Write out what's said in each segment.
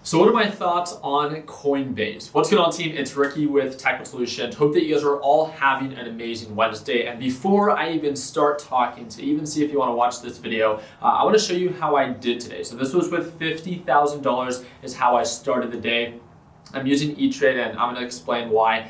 So what are my thoughts on Coinbase? What's going on, team? It's Ricky with Technical Solutions. Hope that you guys are all having an amazing Wednesday. And before I even start talking, to even see if you want to watch this video, I want to show you how I did today. So this was with $50,000 is how I started the day. I'm using E-Trade, and I'm going to explain why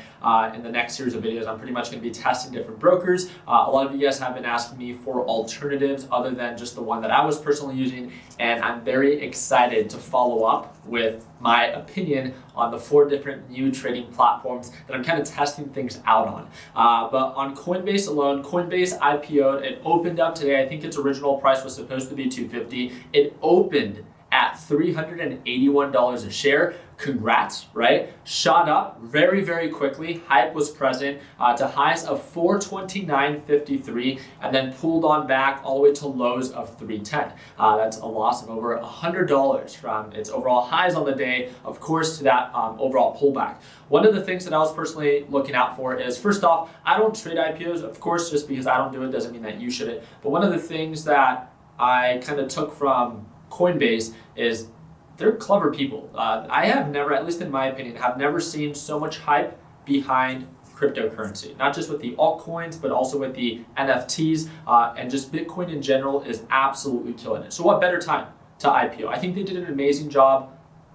in the next series of videos. I'm pretty much going to be testing different brokers. A lot of you guys have been asking me for alternatives other than just the one that I was personally using, and I'm very excited to follow up with my opinion on the 4 different new trading platforms that I'm kind of testing things out on. But on Coinbase alone, Coinbase IPO'd. It opened up today. I think its original price was supposed to be $250. It opened at $381 a share. Congrats, right? Shot up very, very quickly. Hype was present to highs of $429.53 and then pulled on back all the way to lows of $310. That's a loss of over $100 from its overall highs on the day, of course, to that overall pullback. One of the things that I was personally looking out for is, first off, I don't trade IPOs. Of course, just because I don't do it doesn't mean that you shouldn't. But one of the things that I kind of took from Coinbase is they're clever people. I have never, at least in my opinion, have never seen so much hype behind cryptocurrency. Not just with the altcoins, but also with the NFTs, and just Bitcoin in general is absolutely killing it. So what better time to IPO? I think they did an amazing job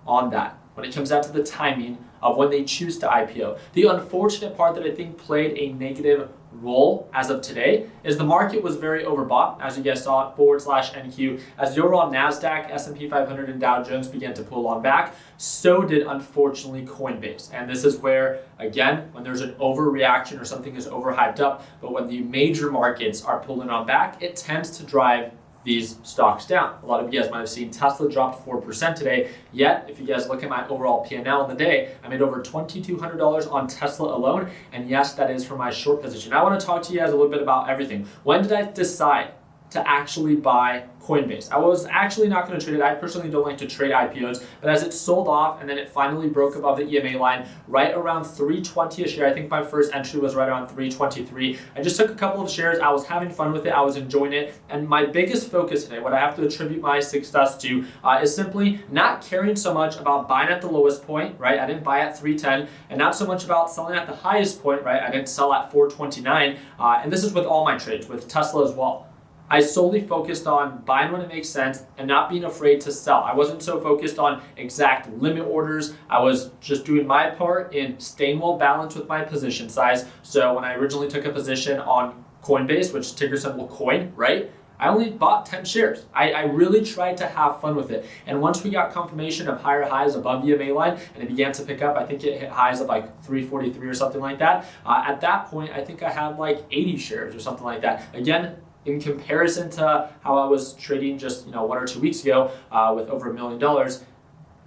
on that when it comes down to the timing of when they choose to IPO. The unfortunate part that I think played a negative role as of today is the market was very overbought, as you guys saw, /NQ. As the overall NASDAQ, S&P 500, and Dow Jones began to pull on back, so did unfortunately Coinbase. And this is where, again, when there's an overreaction or something is overhyped up, but when the major markets are pulling on back, it tends to drive these stocks down. A lot of you guys might have seen Tesla dropped 4% today, yet if you guys look at my overall P&L in the day, I made over $2,200 on Tesla alone, and yes, that is for my short position. I want to talk to you guys a little bit about everything. When did I decide to actually buy Coinbase? I was actually not going to trade it. I personally don't like to trade IPOs, but as it sold off and then it finally broke above the EMA line right around 320 a share. I think my first entry was right around 323. I just took a couple of shares. I was having fun with it. I was enjoying it. And my biggest focus today, what I have to attribute my success to, is simply not caring so much about buying at the lowest point, right? I didn't buy at 310, and not so much about selling at the highest point, right? I didn't sell at 429. And this is with all my trades, with Tesla as well. I solely focused on buying when it makes sense and not being afraid to sell. I wasn't so focused on exact limit orders. I was just doing my part in staying well balanced with my position size. So when I originally took a position on Coinbase, which is ticker symbol COIN, right? I only bought 10 shares. I really tried to have fun with it. And once we got confirmation of higher highs above the EMA line and it began to pick up, I think it hit highs of like 343 or something like that. At that point, I think I had like 80 shares or something like that. Again, in comparison to how I was trading just 1 or 2 weeks ago with over $1 million,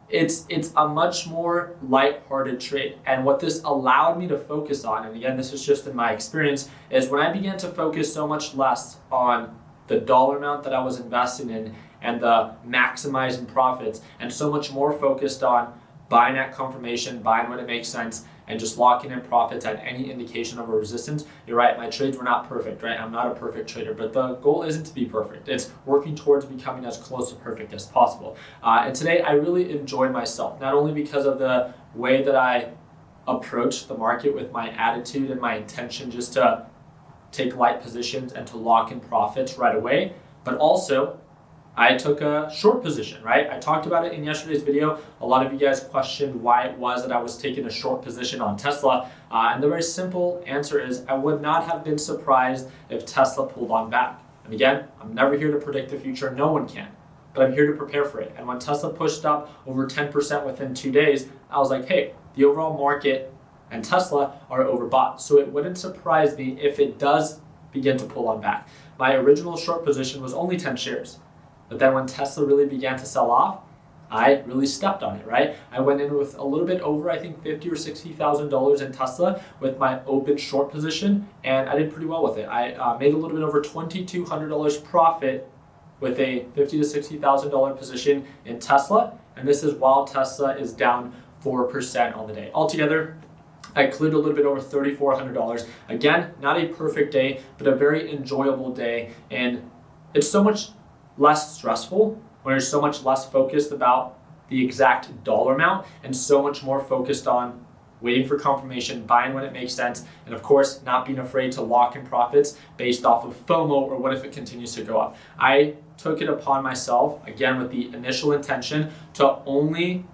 it's a much more lighthearted trade. And what this allowed me to focus on, and again, this is just in my experience, is when I began to focus so much less on the dollar amount that I was investing in and the maximizing profits, and so much more focused on buying at confirmation, buying when it makes sense, and just locking in profits at any indication of a resistance. You're right, my trades were not perfect, right? I'm not a perfect trader, but the goal isn't to be perfect. It's working towards becoming as close to perfect as possible. And today I really enjoyed myself, not only because of the way that I approached the market with my attitude and my intention just to take light positions and to lock in profits right away, but also I took a short position, right? I talked about it in yesterday's video. A lot of you guys questioned why it was that I was taking a short position on Tesla. And the very simple answer is I would not have been surprised if Tesla pulled on back. And again, I'm never here to predict the future. No one can. But I'm here to prepare for it. And when Tesla pushed up over 10% within 2 days, I was like, hey, the overall market and Tesla are overbought. So it wouldn't surprise me if it does begin to pull on back. My original short position was only 10 shares. But then when Tesla really began to sell off, I really stepped on it, right? I went in with a little bit over, I think $50,000 or $60,000 in Tesla with my open short position, and I did pretty well with it. I made a little bit over $2,200 profit with a $50,000 to $60,000 position in Tesla, and this is while Tesla is down 4% on the day. Altogether, I cleared a little bit over $3,400. Again, not a perfect day, but a very enjoyable day, and it's so much less stressful when you're so much less focused about the exact dollar amount and so much more focused on waiting for confirmation, buying when it makes sense, and of course, not being afraid to lock in profits based off of FOMO or what if it continues to go up. I took it upon myself, again, with the initial intention to only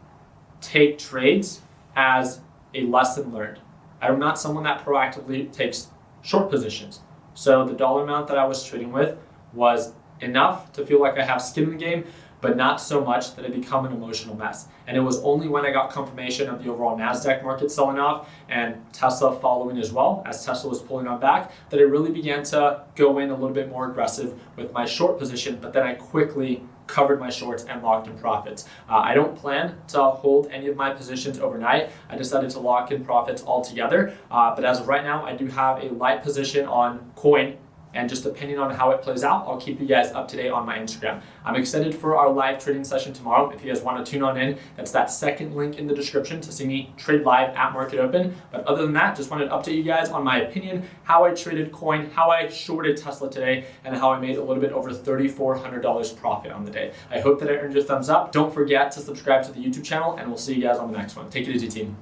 take trades as a lesson learned. I'm not someone that proactively takes short positions. So the dollar amount that I was trading with was enough to feel like I have skin in the game, but not so much that it become an emotional mess. And it was only when I got confirmation of the overall NASDAQ market selling off and Tesla following as well, as Tesla was pulling on back, that I really began to go in a little bit more aggressive with my short position, but then I quickly covered my shorts and locked in profits. I don't plan to hold any of my positions overnight. I decided to lock in profits altogether. But as of right now, I do have a light position on Coin. And just depending on how it plays out, I'll keep you guys up to date on my Instagram. I'm excited for our live trading session tomorrow. If you guys want to tune on in, that's that second link in the description to see me trade live at market open. But other than that, just wanted to update you guys on my opinion, how I traded Coin, how I shorted Tesla today, and how I made a little bit over $3,400 profit on the day. I hope that I earned your thumbs up. Don't forget to subscribe to the YouTube channel, and we'll see you guys on the next one. Take it easy, team.